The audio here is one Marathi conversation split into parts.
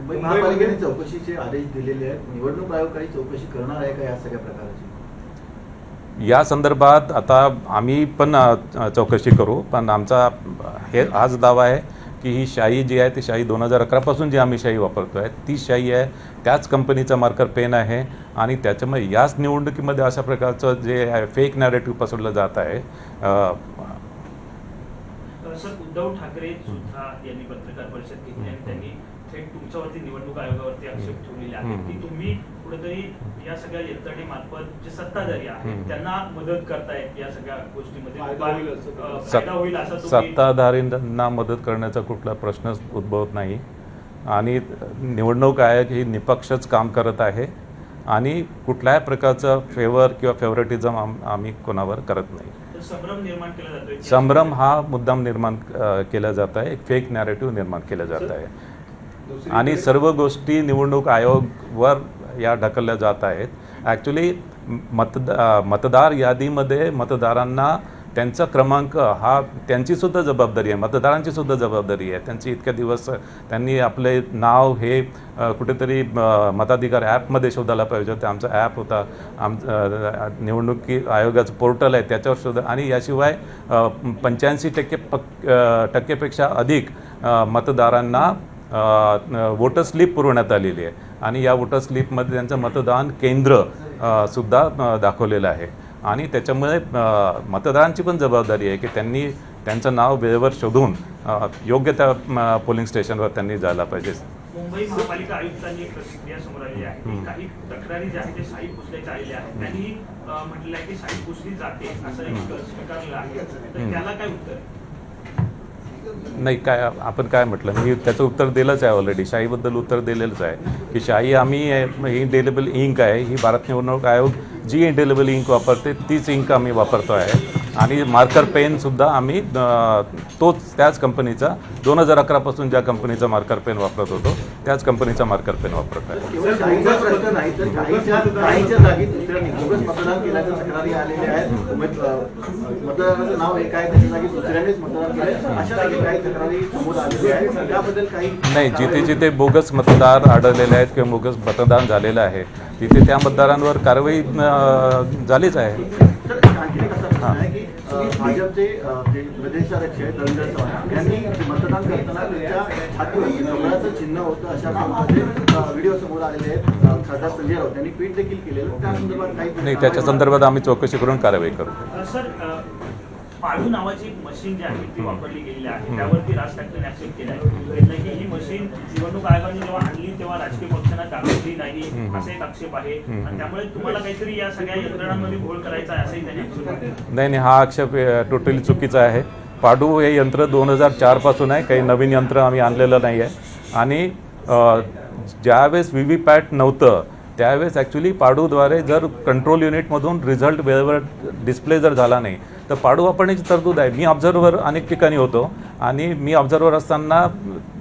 मुंबई महापालिकेने चौकशीचे आदेश दिलेले आहेत. निवडणूक आयोग काही चौकशी करणार आहे का या सगळ्या प्रकाराची? या संदर्भात आता आम्ही पण चौकशी करू, पण आमचा हाच दावा आहे की ही शाई जी आहे ती शाई 2011 पासून जी आम्ही शाई वापरतो आहे ती शाई आहे, त्याच कंपनीचा मार्कर पेन आहे आणि त्याच्यामुळे याच निवडणुकीमध्ये अशा प्रकारचं जे फेक नॅरेटिव्ह पसरवलं जात आहे. सर, उद्धव ठाकरे सुद्धा यांनी पत्रकार परिषद घेतली आणि त्यांनी थेट तुमच्यावरती निवडणूक आयोगावरती आक्षेप ठेवलेले आहेत की तुम्ही कुठेतरी या सगळ्या यंत्रणेमार्फत जे सत्ताधारी आहेत त्यांना मदत करतायत या सगळ्या गोष्टीमध्ये फायदा होईल असं तुम्ही. सत्ताधारींना मदत करण्याचा कुठला प्रश्नच उद्भवत नाही आणि निवडणूक आयोग ही निपक्षच काम करत आहे आणि कुठल्याही प्रकारचं फेवर किंवा फेवरेटिझम आम्ही कोणावर करत नाही. संभ्रम निर्माण केला जातोय. संभ्रम हा मुद्दाम निर्माण केला जात आहे, एक फेक नॅरेटिव्ह निर्माण केलं जात आहे आणि सर्व गोष्टी निवडणूक आयोगवर या ढकलल्या जात आहेत. ॲक्च्युली मतदार यादीमध्ये मतदारांना त्यांचा क्रमांक हा त्यांचीसुद्धा जबाबदारी आहे, मतदारांची सुद्धा जबाबदारी आहे. त्यांची इतक्या दिवस त्यांनी आपले नाव हे कुठेतरी मताधिकार ॲपमध्ये शोधायला पाहिजे होते. आमचा ॲप होता, निवडणुकी आयोगाचं पोर्टल आहे त्याच्यावर शोधा आणि याशिवाय 85% अधिक मतदारांना वोटर स्लिप पुरवण्यात आलेली आहे आणि या वोटर स्लिपमध्ये त्यांचं मतदान केंद्र सुद्धा दाखवलेलं आहे आणि त्याच्यामुळे मतदारांची पण जबाबदारी आहे की त्यांनी त्यांचं नाव वेळेवर शोधून योग्य त्या पोलिंग स्टेशनवर त्यांनी जायला पाहिजे. मुंबई महापालिका आयुक्तांनी एक प्रतिक्रिया समोर आली आहे. काही तक्रारी ज्या आहेत ते शाई पुसल्याच्या आलेल्या आहेत. त्यांनी म्हटलेलं आहे की शाई पुसली जाते असं एक स्वीकारलेलं आहे, तर त्याला काय उत्तर? नाही, काय आपण काय म्हटलं, मी त्याचं उत्तर दिलंच आहे ऑलरेडी. शाईबद्दल उत्तर दिलेलंच आहे की शाई आम्ही इंडेलिबल इंक आहे, ही भारत निवडणूक आयोग जी इंडेलिबल इंक वापरते तीच इंक आम्ही वापरतो आहे आणि मार्कर पेनसुद्धा आम्ही त्याच कंपनीचा 2011 पासून ज्या कंपनीचा मार्कर पेन वापरत होतो त्याच कंपनीचा मार्कर पेन वापरत आहे. नाही, जिथे जिथे बोगस मतदार आढळलेले आहेत किंवा बोगस मतदान झालेलं आहे तिथे त्या मतदारांवर कारवाई झालीच आहे. भाजपचे प्रदेशाध्यक्ष धनंजय चव्हाण यांनी मतदान करताना त्यांच्या छातीवर कमळाचं चिन्ह होतं अशा प्रकारचे व्हिडिओ समोर आलेले आहेत. खासदार संजय राऊत यांनी ट्विट देखील केलेलं. त्या संदर्भात काही नाही, त्याच्या संदर्भात आम्ही चौकशी करून कारवाई करू. सर, पाडू नावाची मशीन जी आहे ती वापरली गेलेली आहे, त्यावरती राज ठाकरेंनी आक्षेप केला आहे की ही मशीन निवडणूक आयोगाने जेव्हा आणली तेव्हा राजकीय पक्षांना दाखवली नाही असा एक आक्षेप आहे आणि त्यामुळे तुम्हाला काहीतरी या सगळ्या यंत्रणांमध्ये घोळ करायचा आहे असंही त्यांनी आक्षेप केला. नाही, हा आक्षेप टोटली चुकीचा आहे. पाडू हे यंत्र 2004 पासून आहे, काही नवीन यंत्र आम्ही आणलेलं नाही आहे आणि ज्यावेळेस VVPAT नव्हतं त्यावेळेस ॲक्च्युली पाडूद्वारे जर कंट्रोल युनिटमधून रिझल्ट वेळेवर डिस्प्ले जर झाला नाही तर पाडू वापरण्याची तरतूद आहे. मी ऑब्झर्व्हर अनेक ठिकाणी होतो आणि मी ऑब्झर्व्हर असताना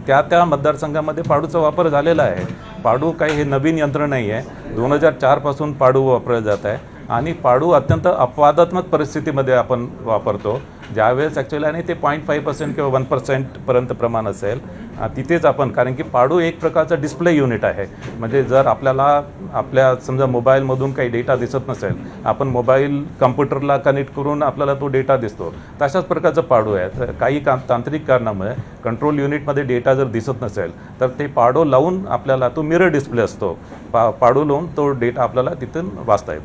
त्या मतदारसंघामध्ये पाडूचा वापर झालेला आहे. पाडू काही हे नवीन यंत्र नाही आहे, 2004 पासून पाडू वापरलं जात आहे आणि पाडू अत्यंत अपवादात्मक परिस्थितीमध्ये आपण वापरतो. ज्यावेळेस ॲक्च्युली आणि ते 0.5% किंवा 1% पर्यंत प्रमाण असेल तिथेच आपण, कारण की पाडू एक प्रकारचं डिस्प्ले युनिट आहे. म्हणजे जर आपल्या समजा मोबाईलमधून काही डेटा दिसत नसेल, आपण मोबाईल कम्प्युटरला कनेक्ट करून आपल्याला तो डेटा दिसतो, तशाच प्रकारचं पाडू आहे. तर काही तांत्रिक कारणामुळे कंट्रोल युनिटमध्ये डेटा जर दिसत नसेल तर ते पाडू लावून आपल्याला तो मिरर डिस्प्ले असतो, पाडू लावून तो डेटा आपल्याला तिथून वाचता येतो.